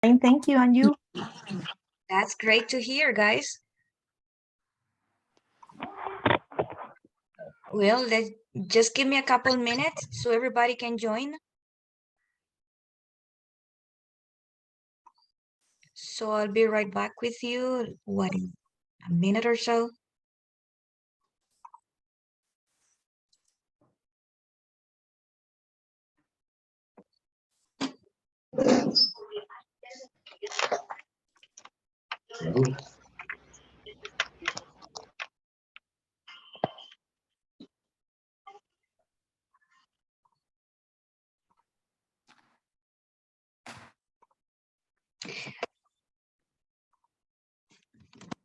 Fine, thank you. And you? That's great to hear, guys. Well, let's just give me a couple minutes so everybody can join. So I'll be right back with you, what, in a minute or so?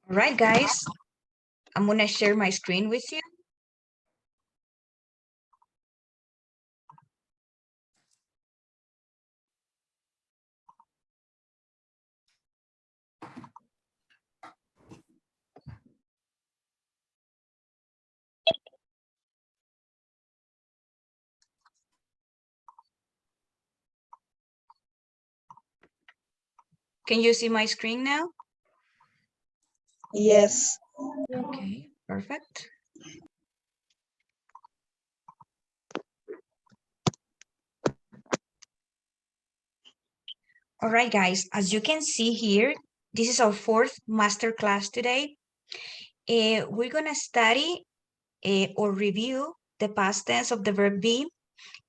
All right, guys, I'm gonna share my screen with you. Can you see my screen now? Yes. Okay, perfect. All right, guys, as you can see here, this is our fourth master class today. We're gonna study or review the past tense of the verb be,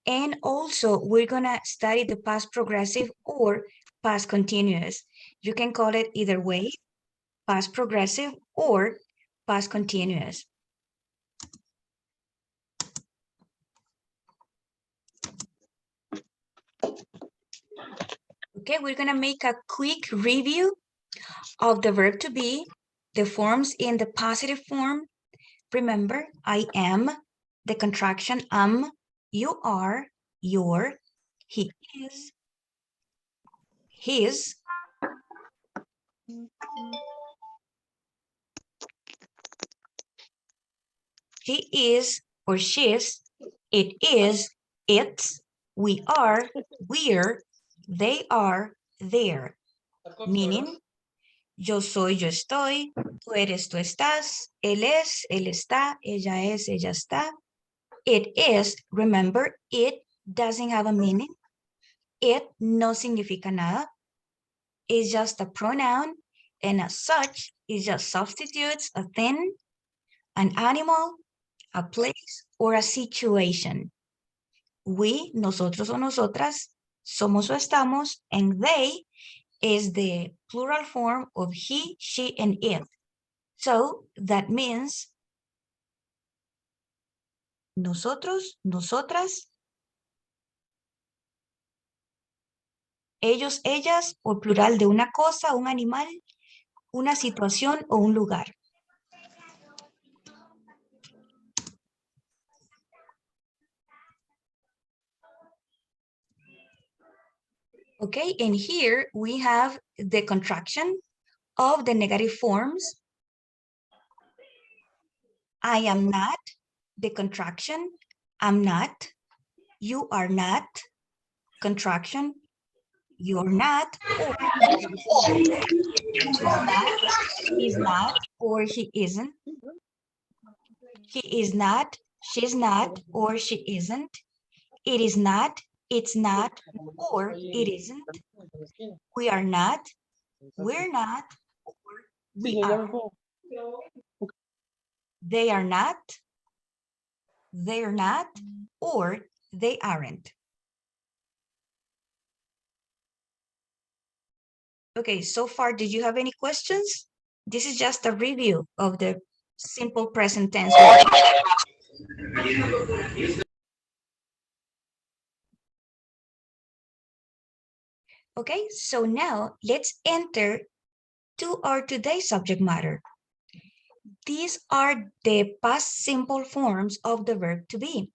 and also we're gonna study the past progressive or past continuous. You can call it either way, past progressive or past continuous. Okay, we're gonna make a quick review of the verb to be, the forms in the positive form. Remember, I am, the contraction am, you are, your, he is, his, she is or she's, it is, it's, we are, we're, they are, they're. Meaning, yo soy, yo estoy, tú eres, tú estás, él es, él está, ella es, ella está. It is, remember, it doesn't have a meaning. It no significa nada. It's just a pronoun, and as such, it just substitutes a thing, an animal, a place, or a situation. We, nosotros o nosotras, somos o estamos, and they is the plural form of he, she, and it. So that means nosotros, nosotras, ellos, ellas, o plural de una cosa, un animal, una situación o un lugar. Okay, and here we have the contraction of the negative forms. I am not, the contraction, I'm not, you are not, contraction, you're not, or he's not, or he isn't. He is not, she's not, or she isn't. It is not, it's not, or it isn't. We are not, we're not, or we are. They are not, they're not, or they aren't. Okay, so far, did you have any questions? This is just a review of the simple present tense. Okay, so now let's enter to our today's subject matter. These are the past simple forms of the verb to be.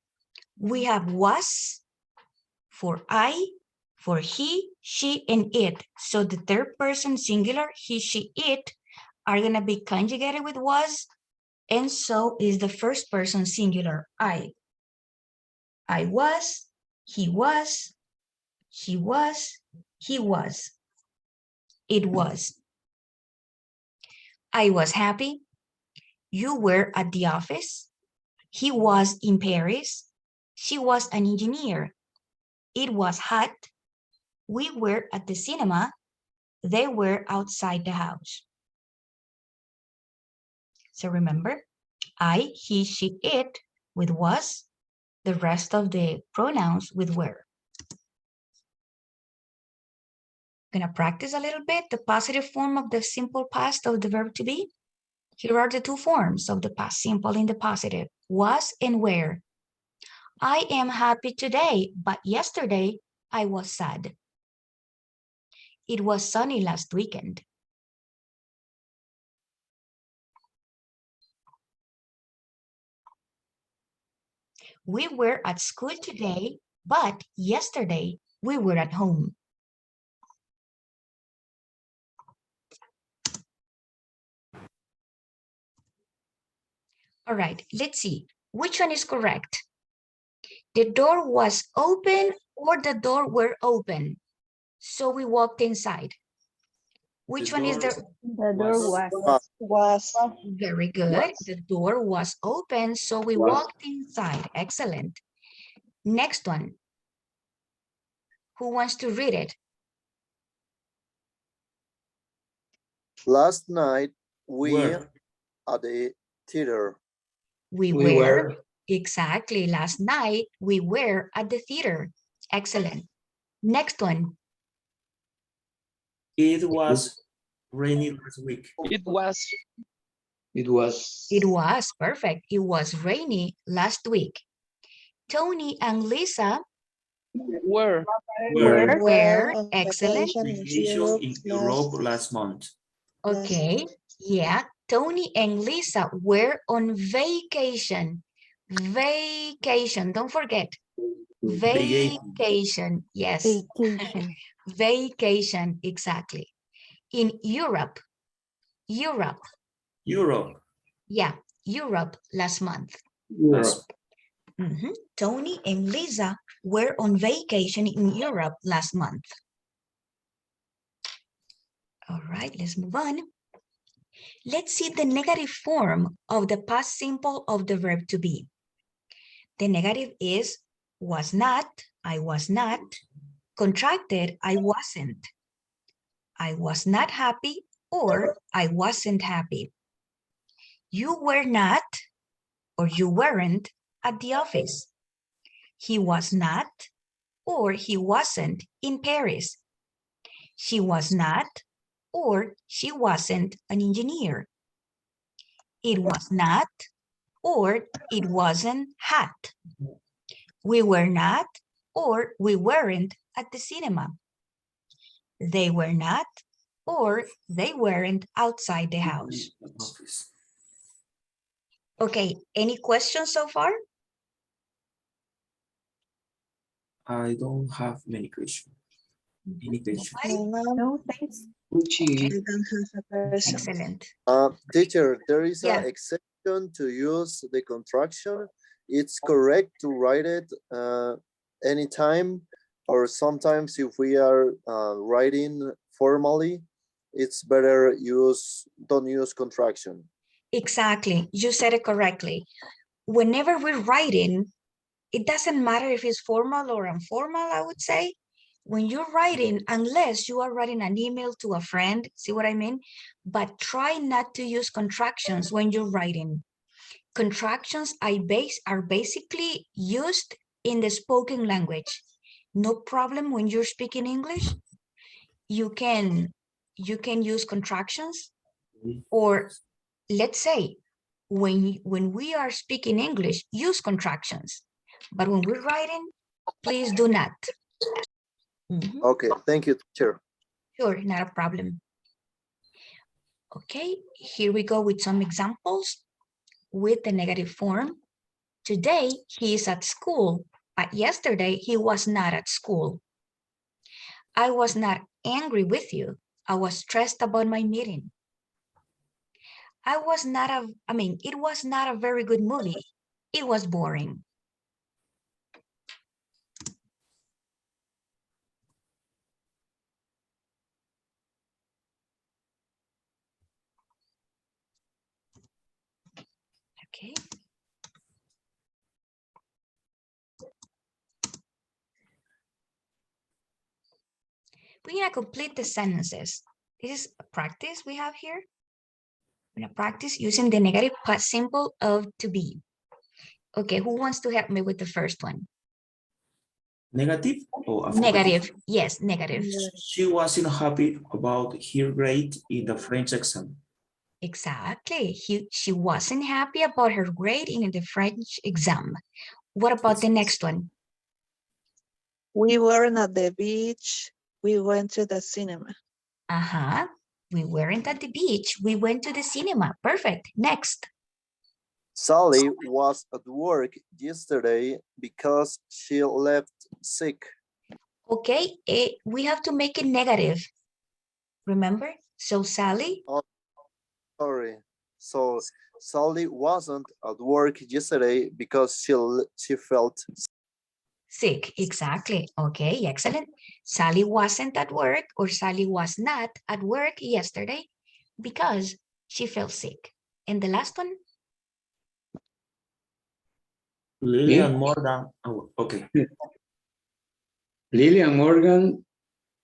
We have was for I, for he, she, and it. So the third person singular, he, she, it, are gonna be conjugated with was, and so is the first person singular, I. I was, he was, she was, he was. It was. I was happy. You were at the office. He was in Paris. She was an engineer. It was hot. We were at the cinema. They were outside the house. So remember, I, he, she, it with was, the rest of the pronouns with were. Gonna practice a little bit the positive form of the simple past of the verb to be. Here are the two forms of the past simple in the positive, was and were. I am happy today, but yesterday I was sad. It was sunny last weekend. We were at school today, but yesterday we were at home. All right, let's see. Which one is correct? The door was open or the door were open? So we walked inside. Which one is the... The door was. Very good. The door was open, so we walked inside. Excellent. Next one. Who wants to read it? Last night we at the theater. We were. Exactly. Last night we were at the theater. Excellent. Next one. It was rainy last week. It was. It was perfect. It was rainy last week. Tony and Lisa Were. were excellent. Vacation in Europe last month. Okay. Yeah. Tony and Lisa were on vacation. Vacation. Don't forget. Vacation. Yes. Vacation. Vacation. Exactly. In Europe. Europe. Europe. Yeah. Europe last month. Last Tony and Lisa were on vacation in Europe last month. All right, let's move on. Let's see the negative form of the past simple of the verb to be. The negative is was not, I was not, contracted, I wasn't. I was not happy or I wasn't happy. You were not or you weren't at the office. He was not or he wasn't in Paris. She was not or she wasn't an engineer. It was not or it wasn't hot. We were not or we weren't at the cinema. They were not or they weren't outside the house. office. Okay, any questions so far? I don't have many questions. Any question? No, thanks. Excellent. Teacher, there is Yeah. an exception to use the contraction. It's correct to write it anytime, or sometimes if we are writing formally, it's better don't use contraction. Exactly, you said it correctly. Whenever we're writing, it doesn't matter if it's formal or informal, I would say. When you're writing, unless you are writing an email to a friend, see what I mean? But try not to use contractions when you're writing. Contractions are basically used in the spoken language. No problem when you're speaking English. You can use contractions, or let's say when we are speaking English, use contractions. But when we're writing, please do not. Okay, thank you, teacher. Sure, not a problem. Okay, here we go with some examples with the negative form. Today, he is at school, but yesterday he was not at school. I was not angry with you. I was stressed about my meeting. It was not a very good movie. It was boring. We're gonna complete the sentences. This is a practice we have here. We're gonna practice using the negative past simple of to be. Okay, who wants to help me with the first one? Negative or affirmative? Negative, yes, negative. She wasn't happy about her grade in the French exam. Exactly. She wasn't happy about her grade in the French exam. What about the next one? We weren't at the beach. We went to the cinema. Uh-huh. We weren't at the beach. We went to the cinema. Perfect. Next. Sally was at work yesterday because she left sick. Okay, we have to make it negative. Remember? So Sally, Sorry. So Sally wasn't at work yesterday because she felt sick. Exactly. Okay, excellent. Sally wasn't at work, or Sally was not at work yesterday because she felt sick. And the last one? Lily and Morgan. Oh, okay. Lily and Morgan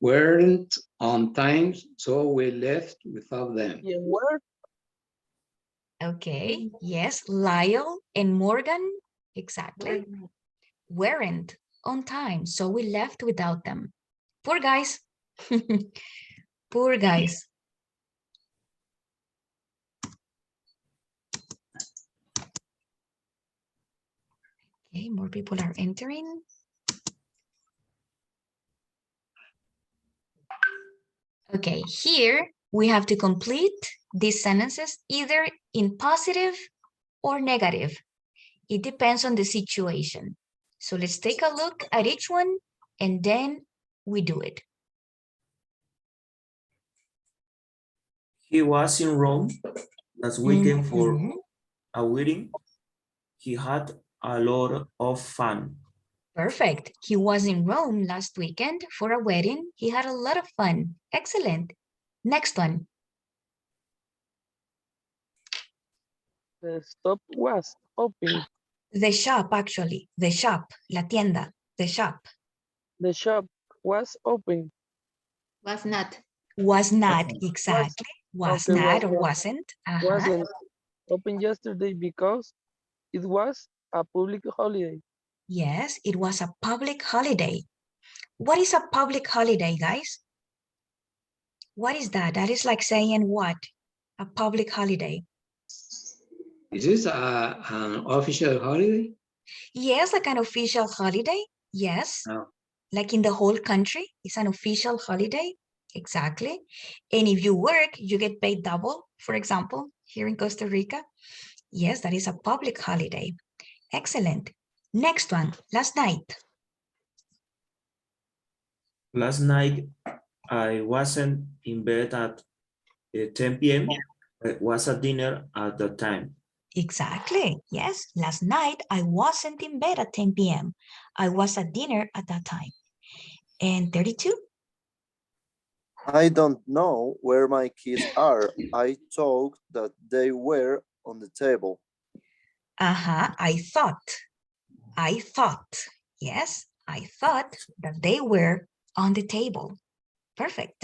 weren't on time, so we left without them. You were? Okay, yes, Lyle and Morgan, exactly, weren't on time, so we left without them. Poor guys. Poor guys. Okay, more people are entering. Okay, here we have to complete these sentences either in positive or negative. It depends on the situation. So let's take a look at each one and then we do it. He was in Rome last weekend for Mhm. a wedding. He had a lot of fun. Perfect. He was in Rome last weekend for a wedding. He had a lot of fun. Excellent. Next one. The shop was open. The shop, actually. The shop. La tienda. The shop. The shop was open. Was not. Was not, exactly. Was okay, not or was- wasn't. Uh-huh. Wasn't open yesterday because it was a public holiday. Yes, it was a public holiday. What is a public holiday, guys? What is that? That is like saying what? A public holiday. Is this an official holiday? Yes, like an official holiday. Yes. No. Like in the whole country, it's an official holiday. Exactly. And if you work, you get paid double, for example, here in Costa Rica. Yes, that is a public holiday. Excellent. Next one, last night. Last night, I wasn't in bed at 10 p.m. It was at dinner at the time. Exactly. Yes, last night I wasn't in bed at 10 p.m. I was at dinner at that time. And 32? I don't know where my keys are. I thought that they were on the table. Uh-huh, I thought, yes, I thought that they were on the table. Perfect.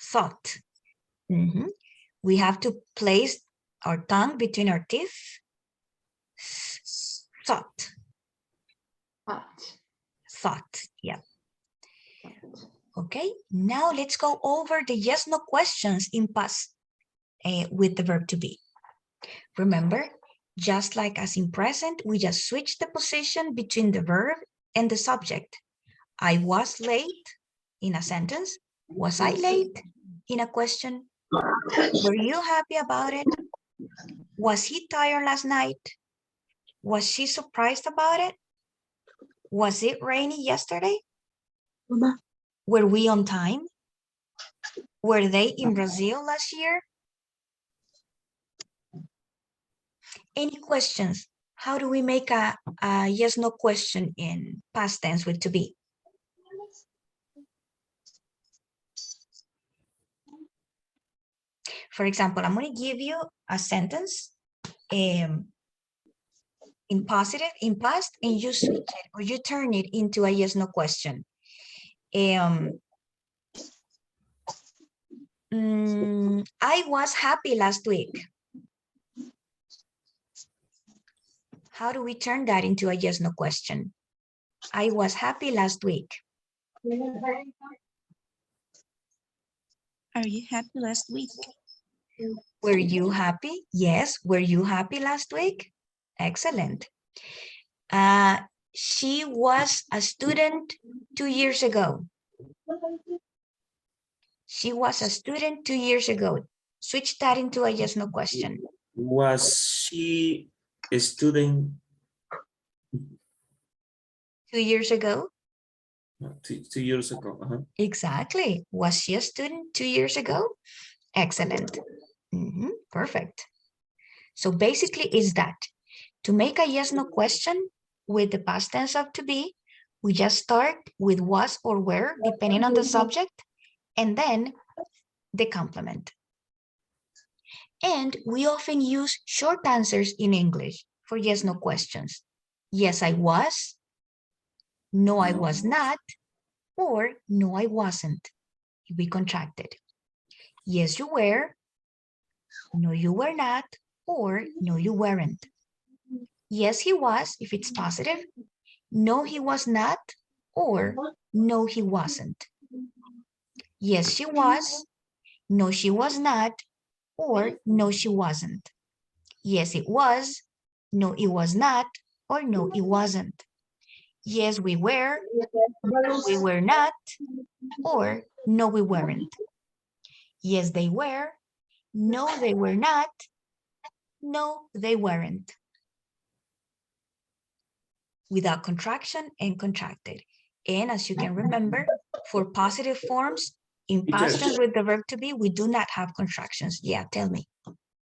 Thought. Mhm. We have to place our tongue between our teeth. Thought, thought, yeah. Okay, now let's go over the yes, no questions in past with the verb to be. Remember, just like as in present, we just switch the position between the verb and the subject. I was late in a sentence. Was I late in a question? Were you happy about it? Was he tired last night? Was she surprised about it? Was it rainy yesterday? Were we on time? Were they in Brazil last year? Any questions? How do we make a yes, no question in past tense with to be? For example, I'm going to give you a sentence in positive, in past, and you switch it or you turn it into a yes, no question. I was happy last week. How do we turn that into a yes, no question? I was happy last week. Are you happy last week? Were you happy? Yes. Were you happy last week? Excellent. She was a student 2 years ago. She was a student 2 years ago. Switch that into a yes, no question. Was she a student 2 years ago? 2 years ago? Exactly. Was she a student 2 years ago? Excellent. Perfect. So basically is that to make a yes, no question with the past tense of to be, we just start with was or were, depending on the subject, and then the complement. And we often use short answers in English for yes, no questions. Yes, I was. No, I was not. Or no, I wasn't. We contracted. Yes, you were. No, you were not. Or no, you weren't. Yes, he was, if it's positive. No, he was not. Or no, he wasn't. Yes, she was. No, she was not. Or no, she wasn't. Yes, it was. No, it was not. Or no, it wasn't. Yes, we were. We were not. Or no, we weren't. Yes, they were. No, they were not. No, they weren't. Without contraction and contracted. And as you can remember, for positive forms, in past tense with the verb to be, we do not have contractions. Yeah, tell me.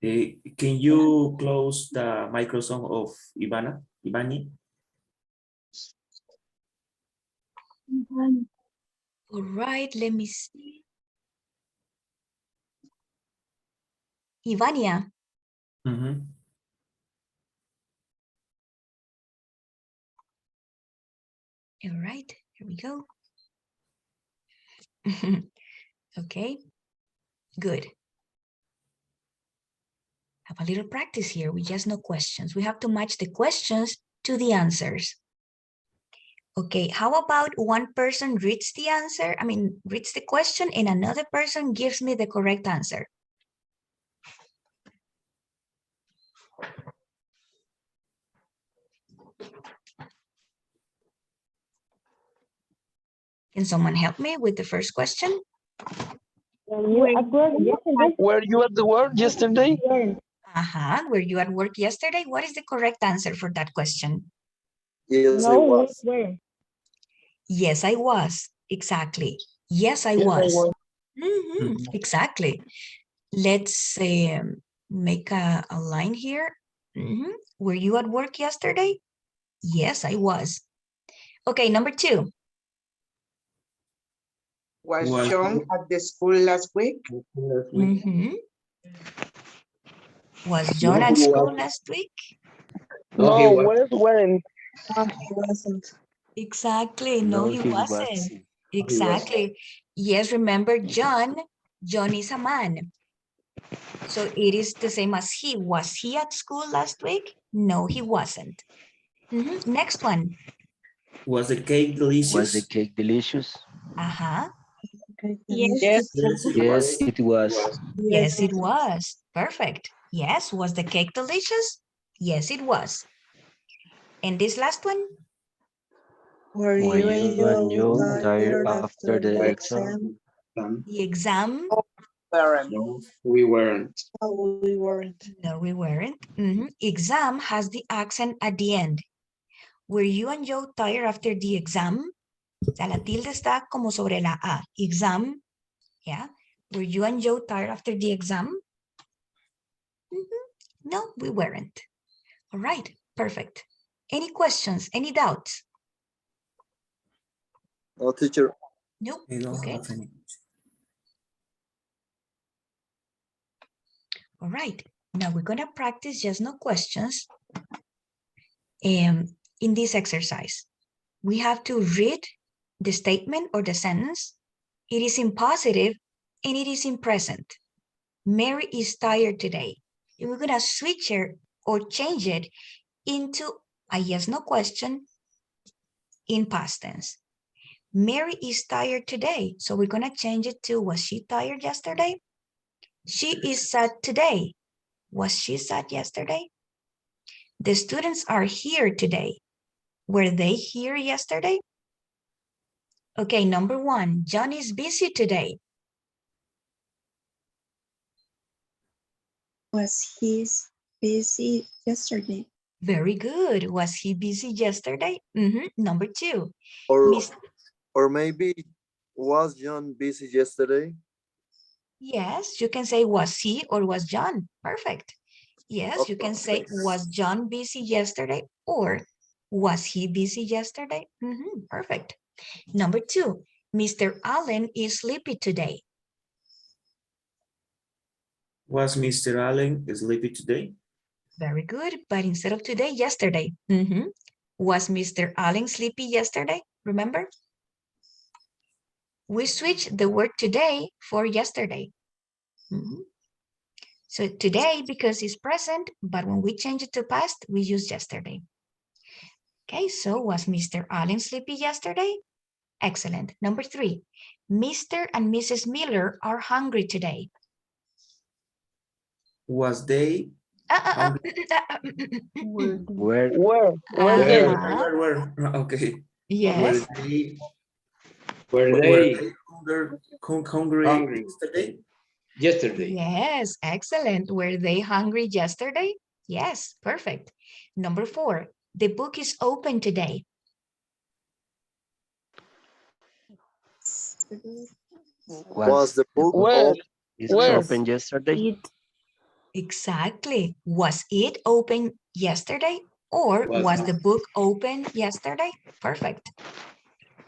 Can you close the microphone of Ivani? All right, let me see. Ivania. All right, here we go. Okay, good. Have a little practice here with just no questions. We have to match the questions to the answers. Okay, how about one person reads the answer? Reads the question and another person gives me the correct answer. Can someone help me with the first question? Were you at the work yesterday? Were you at work yesterday? What is the correct answer for that question? Yes, I was. Yes, I was. Exactly. Yes, I was. Exactly. Let's make a line here. Were you at work yesterday? Yes, I was. Okay, number 2. Was John at the school last week? Was John at school last week? No, he weren't. No, he wasn't. Exactly. No, he wasn't. Exactly. Yes, remember John. John is a man. So it is the same as he. Was he at school last week? No, he wasn't. Next one. Was the cake delicious? Was the cake delicious? Yes. Yes, it was. Yes, it was. Perfect. Yes, was the cake delicious? Yes, it was. And this last one? Were you and you tired after the exam? The exam? No, we weren't. No, we weren't. No, we weren't. Exam has the accent at the end. Were you and Joe tired after the exam? O sea, la tilde está como sobre la A. Exam. Yeah. Were you and Joe tired after the exam? No, we weren't. All right. Perfect. Any questions? Any doubts? No, teacher. Nope. I don't Okay. have any. All right. Now we're going to practice just no questions. In this exercise, we have to read the statement or the sentence. It is in positive and it is in present. Mary is tired today. And we're gonna switch it or change it into a yes, no question in past tense. Mary is tired today. So we're gonna change it to, was she tired yesterday? She is sad today. Was she sad yesterday? The students are here today. Were they here yesterday? Okay, number 1, John is busy today. Was he busy yesterday? Very good. Was he busy yesterday? Number 2, Or, Miss. or maybe, was John busy yesterday? Yes, you can say was he or was John. Perfect. Yes, you Okay. can say was John busy yesterday or was he busy yesterday? Perfect. Number 2, Mr. Allen is sleepy today. Was Mr. Allen sleepy today? Very good, but instead of today, yesterday. Was Mr. Allen sleepy yesterday? Remember? We switched the word today for yesterday. So today, because it's present, but when we change it to past, we use yesterday. Okay, so was Mr. Allen sleepy yesterday? Excellent. Number 3, Mr. and Mrs. Miller are hungry today. Was they? Where? Where? Okay. Yes. Were they hungry hungry yesterday? yesterday? Yes, excellent. Were they hungry yesterday? Yes, perfect. Number 4, the book is open today. Was the book open yesterday? Exactly. Was it open yesterday or was the book open yesterday? Perfect.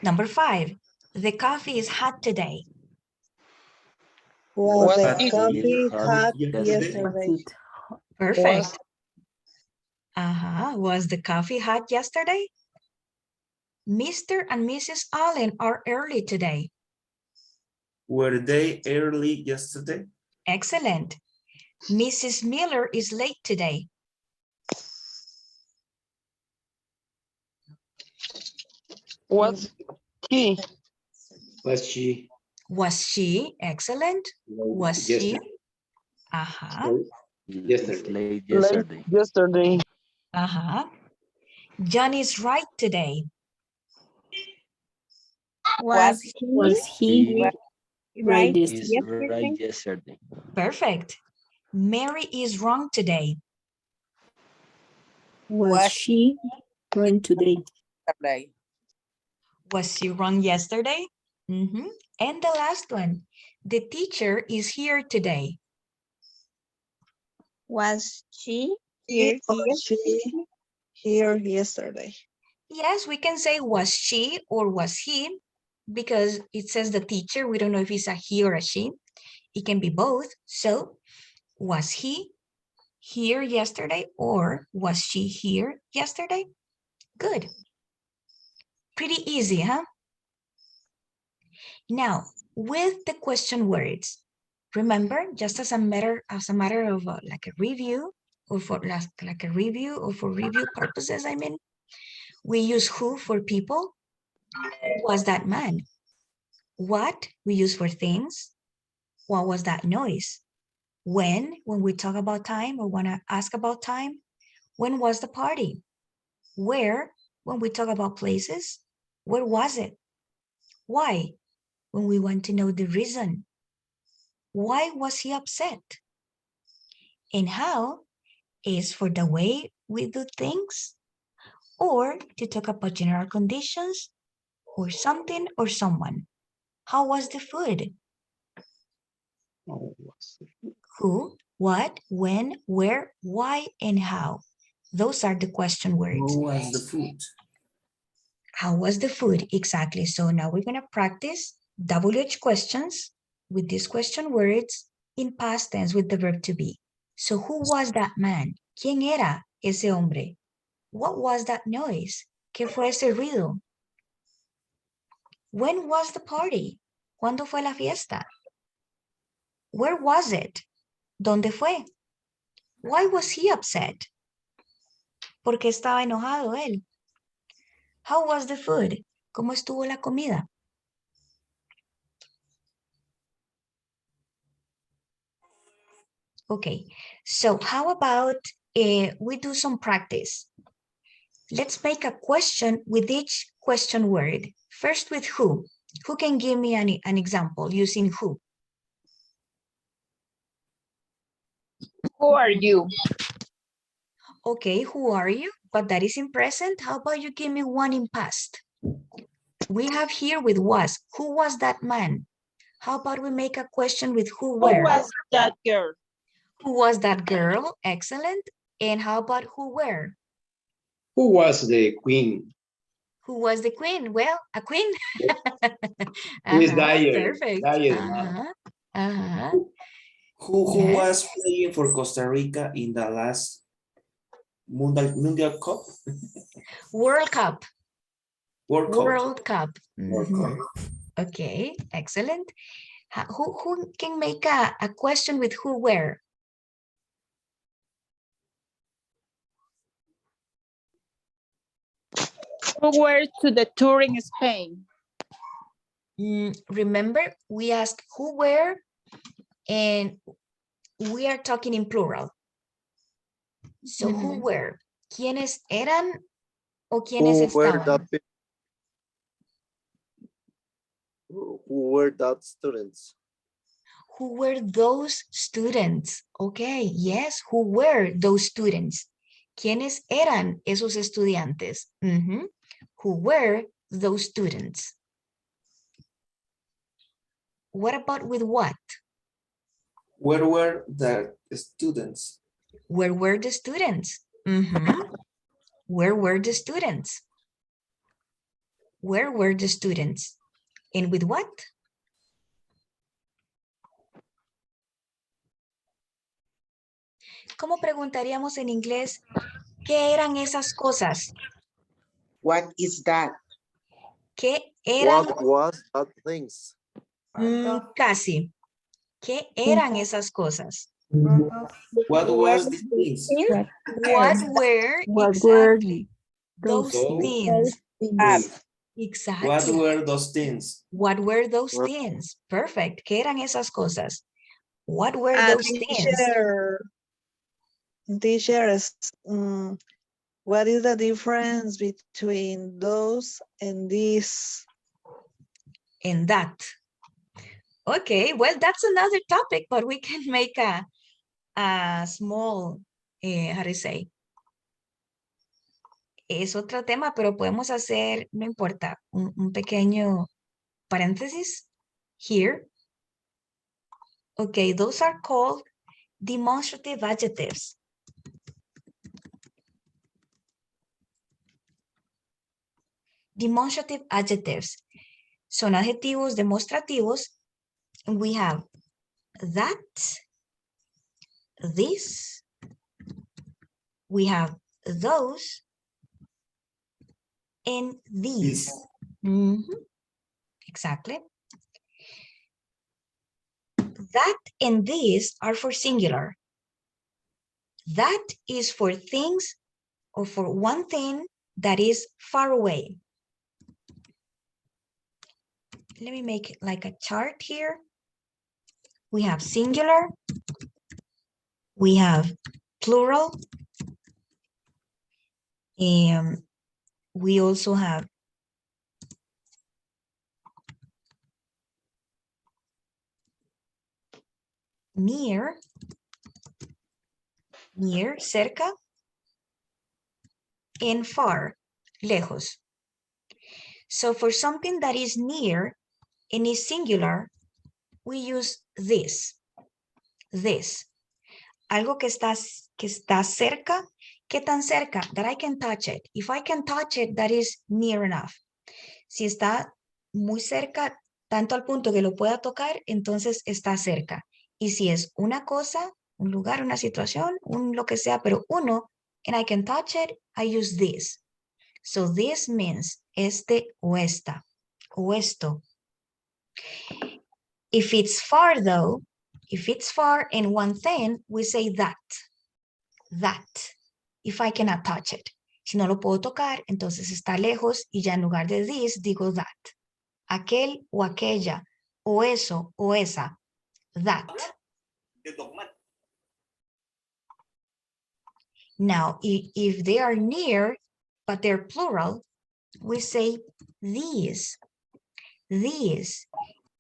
Number 5, the coffee is hot today. Was the it coffee hot yesterday? yesterday? Perfect. Was the coffee hot yesterday? Mr. and Mrs. Allen are early today. Were they early yesterday? Excellent. Mrs. Miller is late today. was he? Was she? Was she? Excellent. Was she? Yesterday. Late Late yesterday. yesterday. John is right today. Was he right Is yesterday? right yesterday. Perfect. Mary is wrong today. Was she wrong today? Was she wrong yesterday? And the last one, the teacher is here today. Was she He here or yesterday? she here yesterday? Yes, we can say was she or was he because it says the teacher. We don't know if it's a he or a she. It can be both. So was he here yesterday or was she here yesterday? Good. Pretty easy, huh? Now, with the question words, remember, just as a matter of like a review or for like a review or for review purposes, I mean, we use who for people. Who was that man? What we use for things. What was that noise? When we talk about time or want to ask about time. When was the party? Where, when we talk about places. Where was it? Why, when we want to know the reason. Why was he upset? And how is for the way we do things or to talk about general conditions or something or someone. How was the food? Who, what, when, where, why, and how. Those are the question words. How was the food? How was the food? Exactly. So now we're going to practice WH questions with these question words in past tense with the verb to be. So who was that man? ¿Quién era ese hombre? What was that noise? ¿Qué fue ese ruido? When was the party? ¿Cuándo fue la fiesta? Where was it? ¿Dónde fue? Why was he upset? ¿Por qué estaba enojado él? How was the food? ¿Cómo estuvo la comida? Okay, so how about we do some practice? Let's make a question with each question word. First with who? Who can give me an example using who? Who are you? Okay, who are you? But that is in present. How about you give me one in past? We have here with was. Who was that man? How about we make a question with who were? Who was that girl? Who was that girl? Excellent. And how about who were? Who was the queen? Who was the queen? Well, a queen. Miss Dyer. Perfect. Dyer, ma'am. Who Yes. was playing for Costa Rica in the last Mundial Cup? World Cup. World Cup. World Cup. World Mhm. Cup. Okay, excellent. Who can make a question with who were? Who were to the tour in Spain? Remember, we asked who were, and we are talking in plural. So who were? ¿Quiénes eran o quiénes Who were estaban? who were that students? Who were those students? Okay, yes, who were those students? ¿Quiénes eran esos estudiantes? Who were those students? What about with what? Where were the students? Where were the students? Where were the students? Where were the students? And with what? ¿Cómo preguntaríamos en inglés qué eran esas cosas? What is that? ¿Qué eran? What was that things? Casi. ¿Qué eran esas cosas? What was these things? What were exactly those things? Exactly. What were those things? What were those things? Perfect. ¿Qué eran esas cosas? What were those things? Teachers, what is the difference between those and this? And that. Okay, well, that's another topic, but we can make a small, how to say? Es otro tema, pero podemos hacer, no importa, un pequeño paréntesis here. Okay, those are called demonstrative adjectives. Demonstrative adjectives son adjetivos demostrativos. And we have that, this, we have those, and these. Exactly. That and these are for singular. That is for things or for one thing that is far away. Let me make it like a chart here. We have singular, we have plural, and we also have near, cerca, and far, lejos. So for something that is near and is singular, we use this. Algo que está cerca. ¿Qué tan cerca? That I can touch it. If I can touch it, that is near enough. Si está muy cerca, tanto al punto que lo pueda tocar, entonces está cerca. Y si es una cosa, un lugar, una situación, lo que sea, pero uno, and I can touch it, I use this. So this means este o esta. o esto. If it's far though, if it's far and one thing, we say that. That. If I cannot touch it. Si no lo puedo tocar, entonces está lejos y ya en lugar de this digo that. Aquel o aquella, o eso o esa. That. Now, if they are near, but they're plural, we say these. These.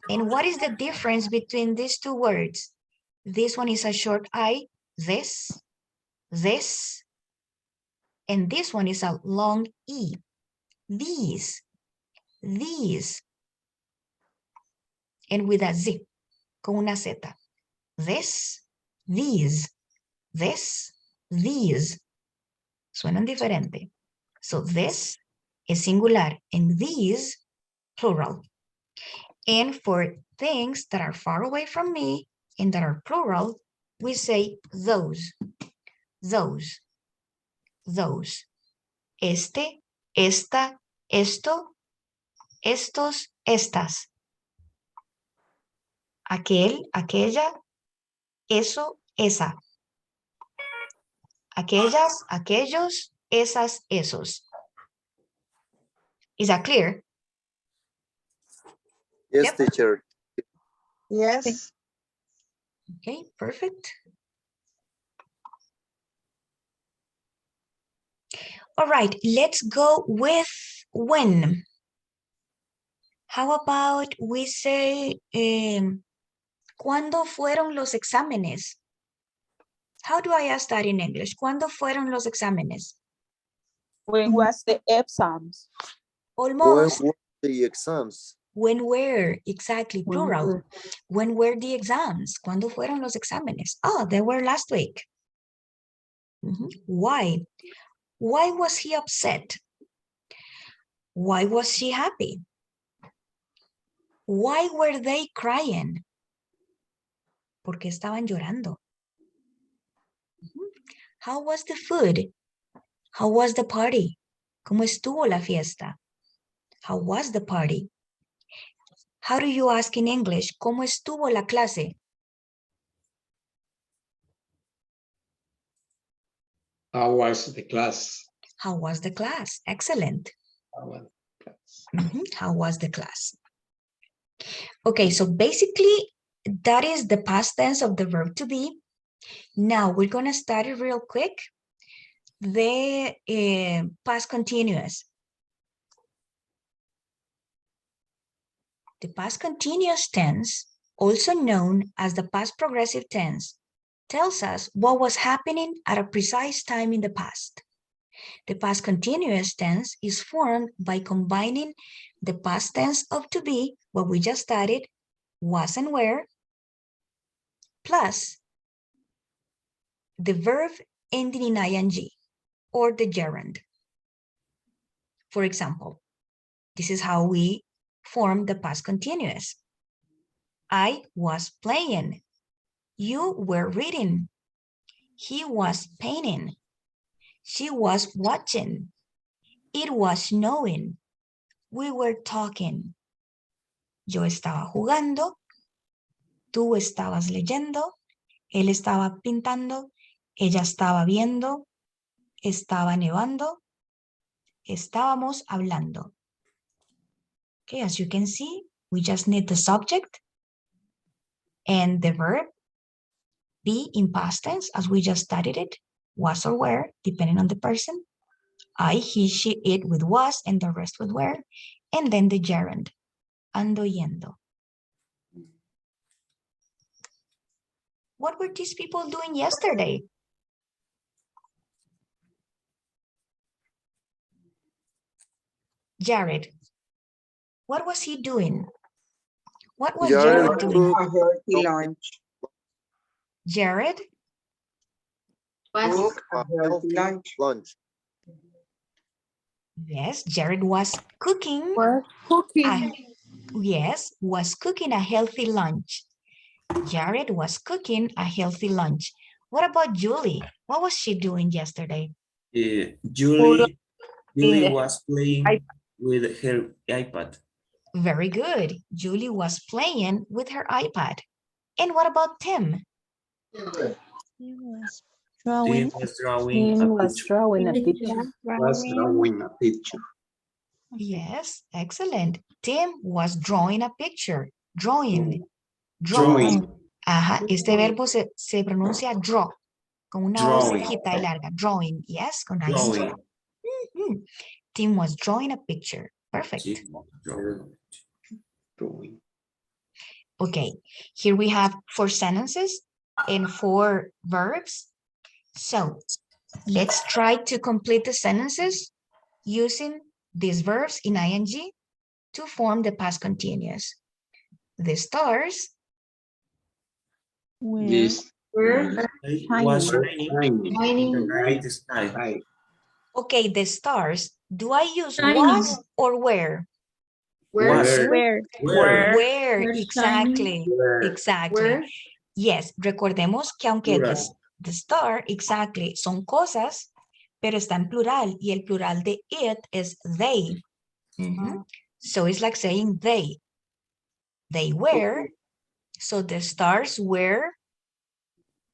And what is the difference between these two words? This one is a short I, this, and this one is a long E. These. And with a Z, con una Z. This, these, these. Suenan diferente. So this is singular and these plural. And for things that are far away from me and that are plural, we say those. Este, esta, esto, estos, estas. Aquel, aquella, eso, esa. Aquellas, aquellos, esas, esos. Is that clear? Yes, Yep. teacher. Yes. Okay, perfect. All right, let's go with when. How about we say, ¿cuándo fueron los exámenes? How do I ask that in English? ¿Cuándo fueron los exámenes? When was the exams? When Almost. were the exams? When were, exactly, plural. When were the exams? ¿Cuándo fueron los exámenes? Oh, they were last week. Why? Why was he upset? Why was she happy? Why were they crying? ¿Por qué estaban llorando? How was the food? How was the party? ¿Cómo estuvo la fiesta? How was the party? How do you ask in English? ¿Cómo estuvo la clase? How was the class? How was the class? Excellent. How was the class? How was the class? Okay, so basically that is the past tense of the verb to be. Now we're gonna study real quick the past continuous. The past continuous tense, also known as the past progressive tense, tells us what was happening at a precise time in the past. The past continuous tense is formed by combining the past tense of to be, what we just studied, was and were, plus the verb ending in ing or the gerund. For example, this is how we form the past continuous. I was playing. You were reading. He was painting. She was watching. It was snowing. We were talking. Yo estaba jugando. Tú estabas leyendo. Él estaba pintando. Ella estaba viendo. Estaba nevando. Estábamos hablando. Okay, as you can see, we just need the subject and the verb be in past tense as we just studied it, was or were, depending on the person. I, he, she, it with was, and the rest with were, and then the gerund, ando yendo. What were these people doing yesterday? Jared, what was he doing? What was Jared doing? A healthy lunch. Jared? Was Cook a healthy lunch. Yes, Jared was cooking. Cooking. Yes, was cooking a healthy lunch. Jared was cooking a healthy lunch. What about Julie? What was she doing yesterday? Julie was playing with her iPad. Very good. Julie was playing with her iPad. And what about Tim? He was Tim drawing. was drawing a picture. drawing a picture. Was drawing a picture. Yes, excellent. Tim was drawing a picture. Drawing. Drawing. Ajá, este verbo se pronuncia draw, con una O Drawing. secita y larga. Drawing, yes, con I. Drawing. Mhm. Tim was drawing a picture. Perfect. Tim was drawing. Drawing. Okay, here we have 4 sentences and 4 verbs. So let's try to complete the sentences using these verbs in ing to form the past continuous. The stars This Where? It was raining in shining. the night sky. Right. Okay, the stars. Do I use Shining. was or where? Was. Where? Where? Where, Where exactly. Where? Exactly. Where? Yes, recordemos que aunque Plural. the star, exactly, son cosas, pero está en plural y el plural de it es they. Mhm. So it's like saying they. They were. So the stars were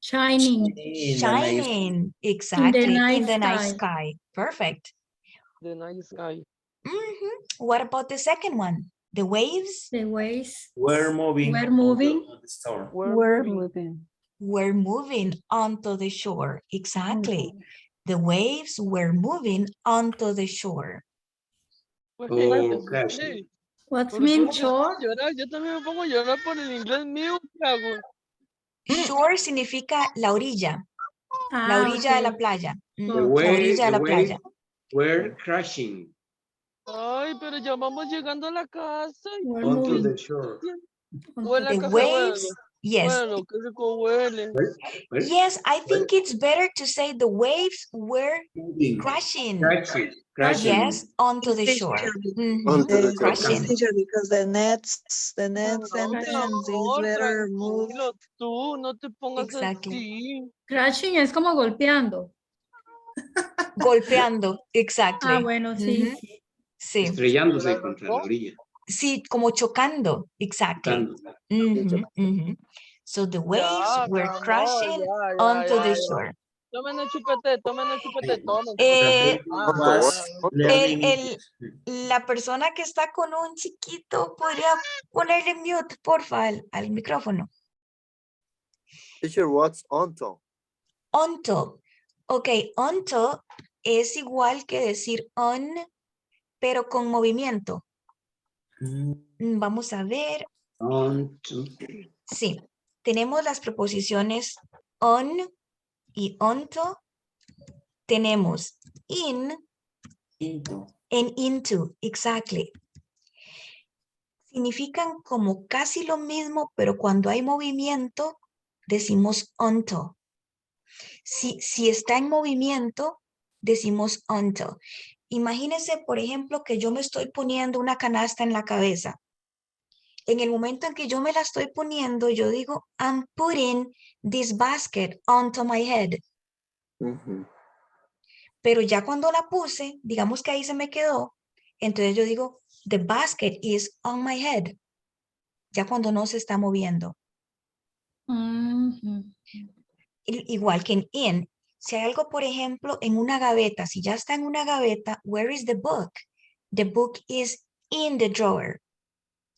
Shining. In the night shining. Exactly. night In the night sky. sky. Perfect. The night sky. Mhm. What about the second one? The waves The waves were moving. Were moving. on the store. We're moving. were moving onto the shore. Exactly. The waves were moving onto the shore. Oh, gosh. Sí, What por mean eso shore? llorar, yo también me pongo a llorar por el inglés mío, ¿qué hago? Shore significa la orilla de la okay. playa. The La way, orilla de la the playa. were crashing Ay, pero ya vamos llegando a la casa. We're onto moving. the shore. Huele a The café, waves, yes. Bueno, qué rico huele. Where? Yes, I think it's better to say the waves were Moving. crashing. Crashing. Crashing. Yes, onto the This shore. teacher, Mhm, Onto the shore. crashing. teacher, because the next No, mi sentence is amor, better move. tranquilo, tú no te pongas Exactly. así. Crashing es como golpeando. Golpeando, exactly. Bueno, sí. Ujú, sí, Estrellándose contra la orilla. sí, como chocando, exactly. Chocando. Ujú, ujú. So the waves Ya, mi were amor, crashing ya, onto the ya. shore. Tomen el chupete, tomen. Eh, Was Learning la persona que está con un chiquito podría ponerle mute, porfa, al micrófono. teacher, what's onto? Onto. Ok, onto es igual que decir on, pero con movimiento. Vamos a ver. Onto. Sí, tenemos las preposiciones on y onto. Tenemos in into. and into, exactly. Significan como casi lo mismo, pero cuando hay movimiento, decimos onto. Si está en movimiento, decimos onto. Imagínense, por ejemplo, que yo me estoy poniendo una canasta en la cabeza. En el momento en que yo me la estoy poniendo, yo digo, I'm putting this basket onto my head. Mhm. Pero ya cuando la puse, digamos que ahí se me quedó, entonces yo digo, the basket is on my head. Ya cuando no se está moviendo. Ujú. Igual que en in. Si hay algo, por ejemplo, en una gaveta, si ya está en una gaveta, where is the book? The book is in the drawer.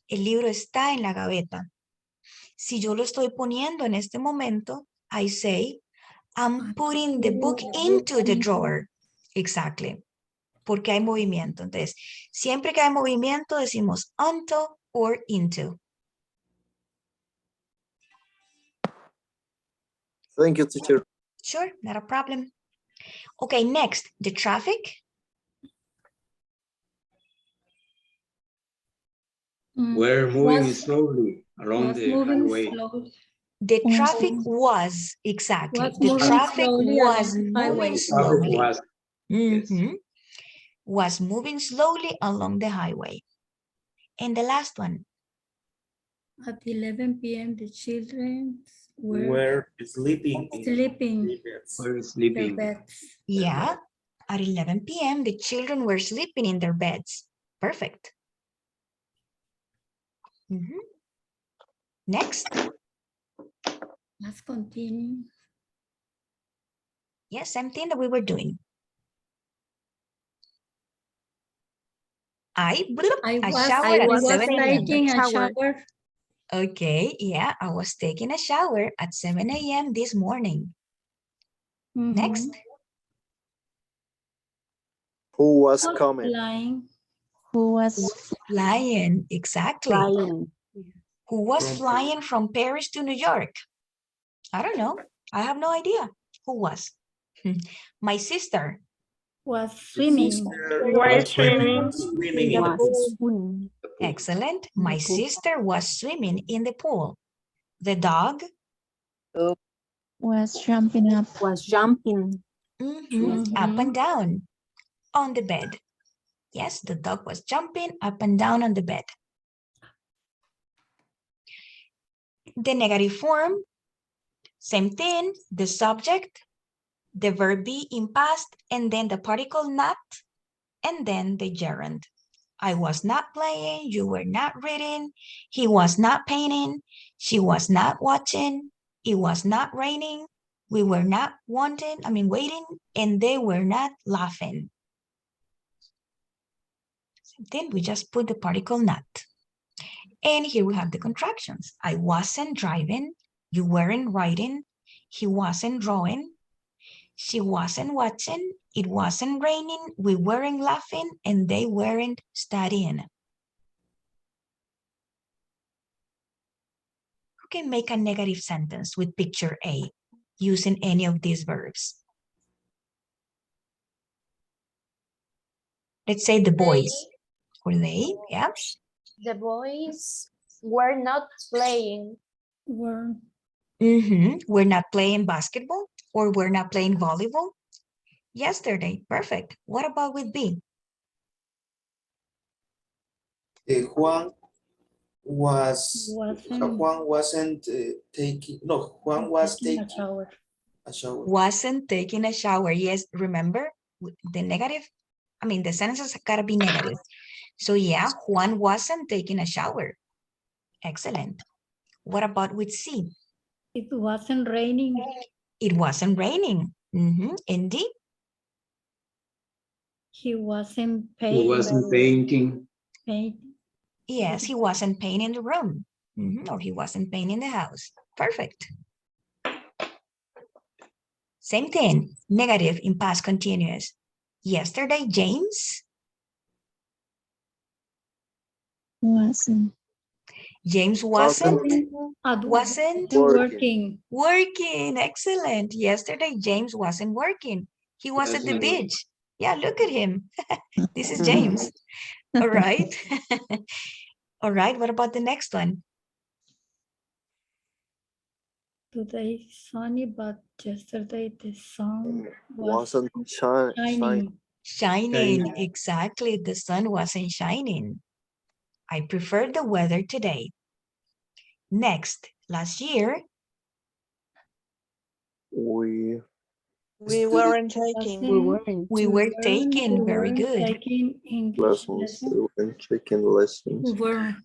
El libro está en la gaveta. Si yo lo estoy poniendo en este momento, I say, I'm putting the book into the drawer. Exactly. Porque hay movimiento. Entonces, siempre que hay movimiento, decimos onto or into. Thank you, teacher. Sure, not a problem. Okay, next, the traffic. We're moving Was- slowly along was the moving highway. slowly. The traffic was, exactly. Was The moving traffic slowly was along the highway. moving Traffic slowly. was, yes. Mhm. Was moving slowly along the highway. And the last one, At 11 p.m., the children were Were sleeping in sleeping the beds. We're in their sleeping. beds. yeah, at 11 p.m., the children were sleeping in their beds. Perfect. Mhm. Next. Let's continue. Yes, same thing that we were doing. I showered at 7 a.m. taking a shower. Okay, yeah, I was taking a shower at 7 a.m. this morning. Next. Who was coming? Flying. Who was Flying, exactly. flying? Who was flying from Paris to New York? I don't know. I have no idea. Who was? My sister. Was swimming. Swimming in the pool. Was swimming. Excellent. In the My pool. sister was swimming in the pool. The dog. Was jumping up. Was jumping. Up and down on the bed. Yes, the dog was jumping up and down on the bed. The negative form, same thing, the subject, the verb be in past, and then the particle not, and then the gerund. I was not playing, you were not reading, he was not painting, she was not watching, it was not raining, we were not waiting, and they were not laughing. Then we just put the particle not. And here we have the contractions. I wasn't driving, you weren't writing, he wasn't drawing, she wasn't watching, it wasn't raining, we weren't laughing, and they weren't studying. Who can make a negative sentence with picture A using any of these verbs? Let's say the boys. Or they, yeah. The boys were not playing. Were. We're not playing basketball or we're not playing volleyball yesterday. Perfect. What about with B? Juan wasn't taking a shower. a shower. Wasn't taking a shower. Yes, remember the negative? The sentences gotta be negative. So yeah, Juan wasn't taking a shower. Excellent. What about with C? It wasn't raining. It wasn't raining. And D? He wasn't Who painting. wasn't painting? Yes, he wasn't painting the room. Or he wasn't painting the house. Perfect. Same thing, negative in past continuous. Yesterday, James? James wasn't working. Excellent. Yesterday, James wasn't working. He was at the beach. Yeah, look at him. This is James. All right. All right. What about the next one? Today is sunny, but yesterday the sun Wasn't shining. Shining. Exactly. The sun wasn't shining. I prefer the weather today. Next, last year. We weren't taking. We were taking. Very good. Taking English Lessons. We were taking lessons. were.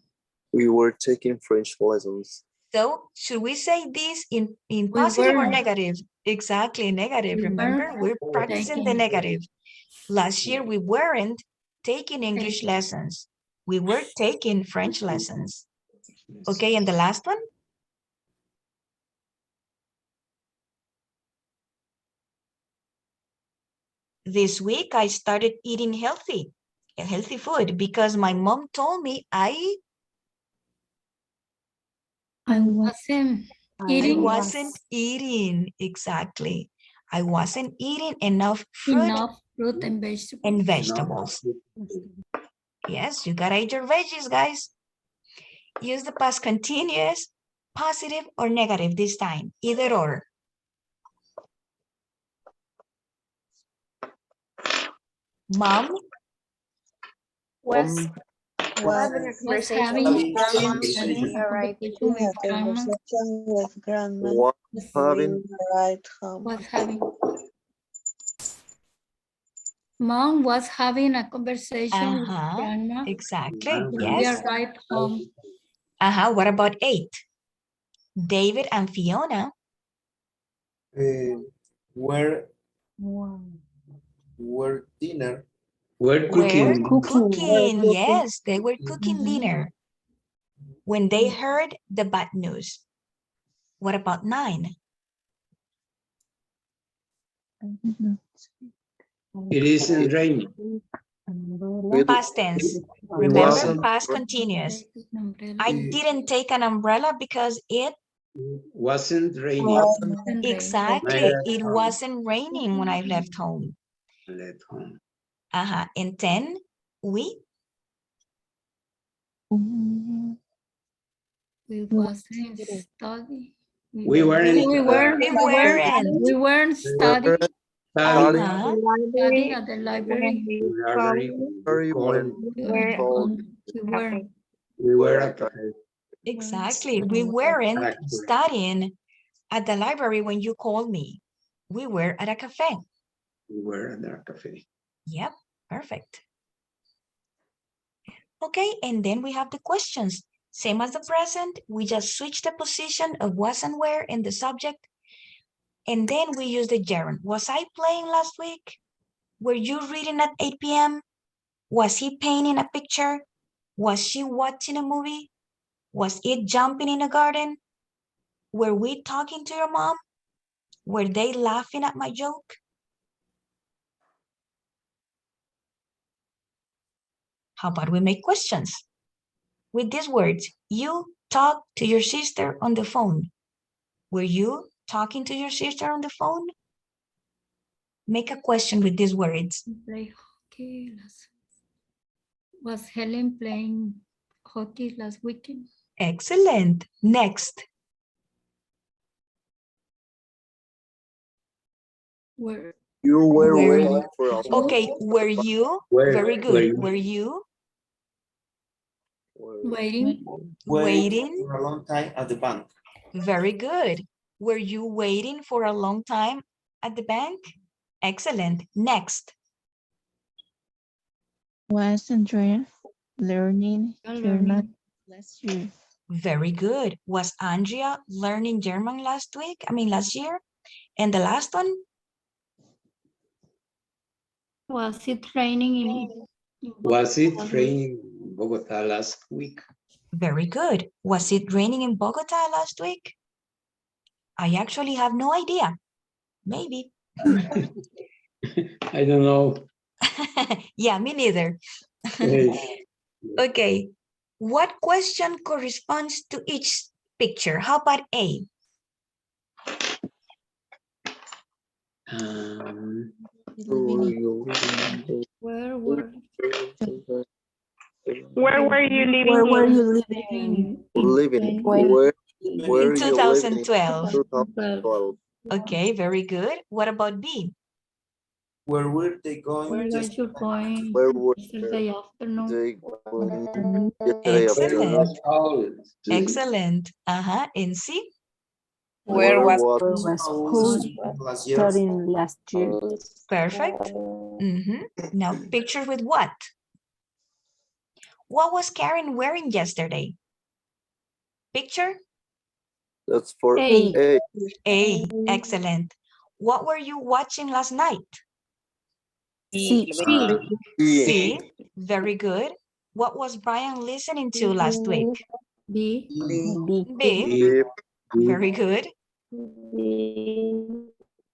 We were taking French lessons. So should we say this in positive or negative? Exactly, negative. Remember, we're practicing the negative. Last year, we weren't taking English lessons. We were taking French lessons. Okay, and the last one? This week, I started eating healthy food because my mom told me I wasn't eating. Exactly. I wasn't eating enough fruit and vegetables. Yes, you gotta eat your veggies, guys. Use the past continuous, positive or negative this time, either or. Mom Was Having a conversation with grandma. Alright. with grandma. Was having Right home. Mom was having a conversation with grandma. Exactly. We Yes. are right home. What about 8? David and Fiona Where Wow. were dinner? We're were cooking. cooking. Yes, they were cooking Mhm. dinner when they heard the bad news. What about 9? It isn't raining. It, Past tense. it Remember, wasn't past ra- continuous. Umbrella. I didn't take an umbrella because it Wasn't raining. wasn't And rain. exactly, Right. it wasn't raining when I left home. Left home. And 10, we We wasn't study. We weren't we weren't studying. weren't studying. Studying at the library. Library. sorry when We were told We were at cafe. exactly, we weren't Correct. studying at the library when you called me. We were at a cafe. We were at the cafe. Yep, perfect. Okay, and then we have the questions. Same as the present, we just switch the position of was and where in the subject. And then we use the gerund. Was I playing last week? Were you reading at 8 p.m.? Was he painting a picture? Was she watching a movie? Was it jumping in a garden? Were we talking to your mom? Were they laughing at my joke? How about we make questions? With these words, you talk to your sister on the phone. Were you talking to your sister on the phone? Make a question with these words. Play hockey was Helen playing hockey last weekend? Excellent. Next. Were you were Were- waiting for a Okay, were you? Were- Very were good. you- Were you waiting? waiting? For a long time at the bank. Very good. Were you waiting for a long time at the bank? Excellent. Next. Was Andrea learning German last year? Very good. Was Andrea learning German last year? And the last one? Was it raining in Was it raining in Bogota last week? Very good. Was it raining in Bogota last week? I actually have no idea. Maybe. I don't know. Yeah, me neither. Hey, Okay. What question corresponds to each picture? How about A? where were Where were you living? Where were in? you living? living. When- Where In were you living? 2012. 2012. Okay, very good. What about B? Where were they going? where are you going Where were yesterday afternoon? they going yesterday Excellent. afternoon? Excellent. And C? Where was Who Last year. studying last year? Perfect. Now, picture with what? What was Karen wearing yesterday? Picture? That's for A. A. A. Excellent. What were you watching last night? C. B. C. Very good. What was Brian listening to last week? B. B. B. B. Very good.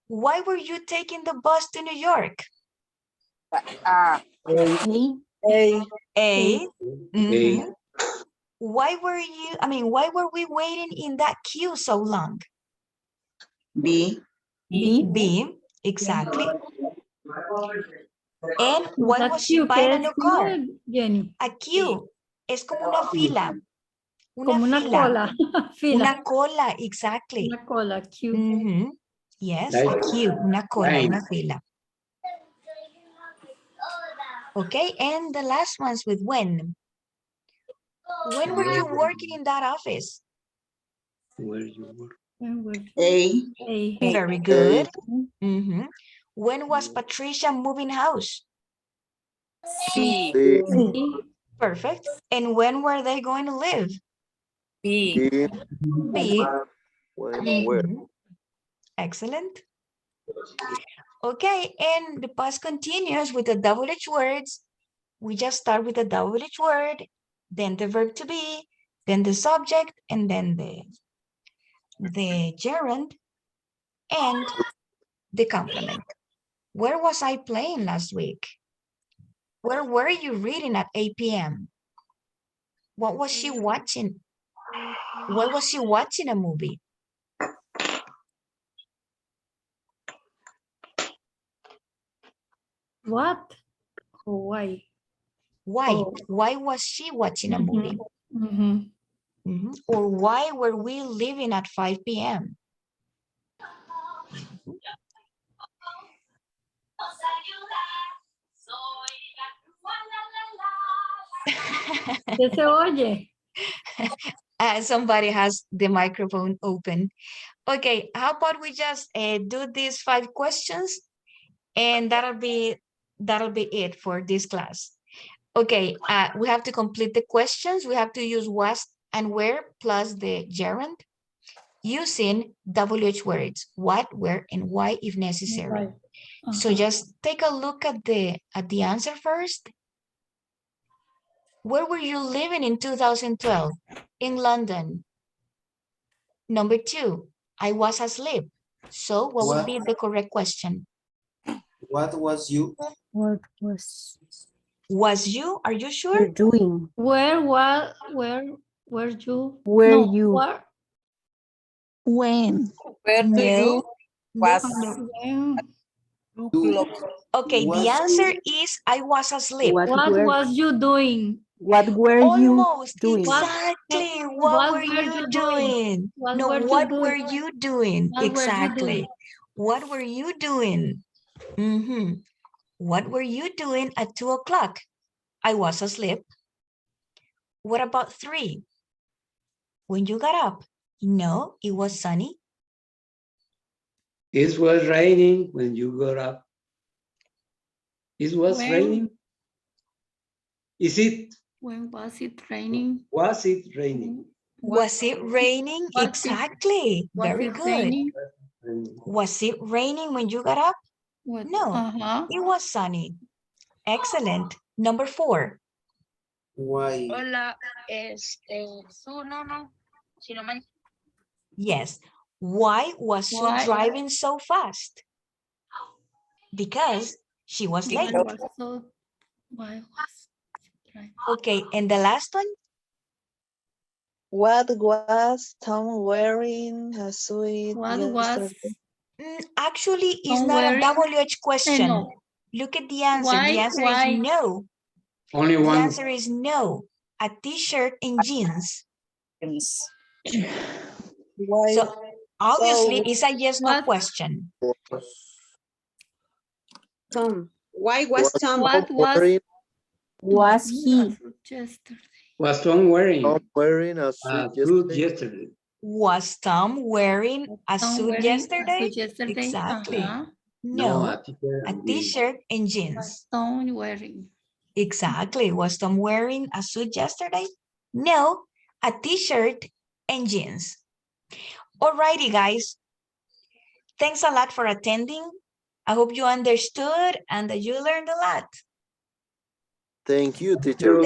Why were you taking the bus to New York? A. A. A. Why were we waiting in that queue so long? B. B. Exactly. And why That was she queue, buying ¿qué a new es, car? Jenny? A queue es como una fila. Como una fila. cola. Fila. Una cola, exactly. Una cola, queue. Yes, Like a queue, una cola, line. una fila. Okay, and the last ones with when. When were you working in that office? Where you were. When were you? A. A. Very good. When was Patricia moving house? C. Perfect. And when were they going to live? B. B. When, where. Mhm. Excellent. Okay, and the past continuous with the double H words. We just start with the double H word, then the verb to be, then the subject, and then the gerund, and the complement. Where was I playing last week? Where were you reading at 8 p.m.? What was she watching? Why was she watching a movie? What? Or why? Why? Oh. Why was she watching a movie? Mhm. Mhm. Or why were we leaving at 5 p.m.? ¿Qué se oye? Somebody has the microphone open. Okay, how about we just do these 5 questions, and that'll be it for this class. Okay, we have to complete the questions. We have to use was and where plus the gerund using WH words, what, where, and why if necessary. Right. So just take a look at the answer first. Where were you living in 2012? In London. Number 2, I was asleep. So what would be the correct question? What was you? What was Was you? Are you sure? you doing? Where were you? Were No, you? where- When? Where do No. you was when- Okay, the answer is I was asleep. what What were was you doing? what were you Almost, doing? exactly. What What were were you you doing? doing? What No, were you what doing? were you doing? What were you Exactly. doing? What were you doing? Mhm. What were you doing at 2 o'clock? I was asleep. What about 3? When you got up? No, it was sunny. It was raining when you got up. It was When? raining. Is it? When was it raining? Was it raining? Was it raining? Was it- Exactly. Was Very it good. raining? Was it raining when you got up? What? No, it was sunny. Excellent. Number 4. Why? Hola, su, no. Si no man, Yes. Why was Sue Why? driving so fast? Because she was late. Why was so? Why was it raining? Okay, and the last one? What was Tom wearing a suit What was? yesterday? Actually, it's Tom not a wearing- WH question. no. Look at the answer. The Why? answer Why? is no. Only The one. answer is no. A t-shirt and jeans. Why? So obviously, So- it's a yes no What? question. Tom. Why was Tom? What was? Wearing, Was he? Yesterday. Was Tom wearing Tom wearing a a suit suit yesterday? yesterday? Was Tom wearing a Tom suit wearing yesterday? a suit yesterday? Exactly. Uh-huh. No, a t-shirt a and jeans. t-shirt and jeans. Tom wearing. Exactly. Was Tom wearing a suit yesterday? No, a t-shirt and jeans. Alrighty, guys. Thanks a lot for attending. I hope you understood and that you learned a lot. Thank you, teacher.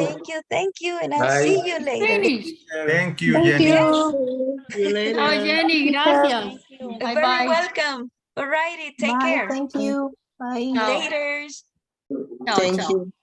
Thank you, and I'll Bye. see you later. Finish. Thank you, Thank Jenny. you. See you later. Oh, Jenny, gracias. Bye Very bye. welcome. Alrighty, take Bye. care. Thank you. Bye. Ciao. Laters. Ciao, Thank ciao. you.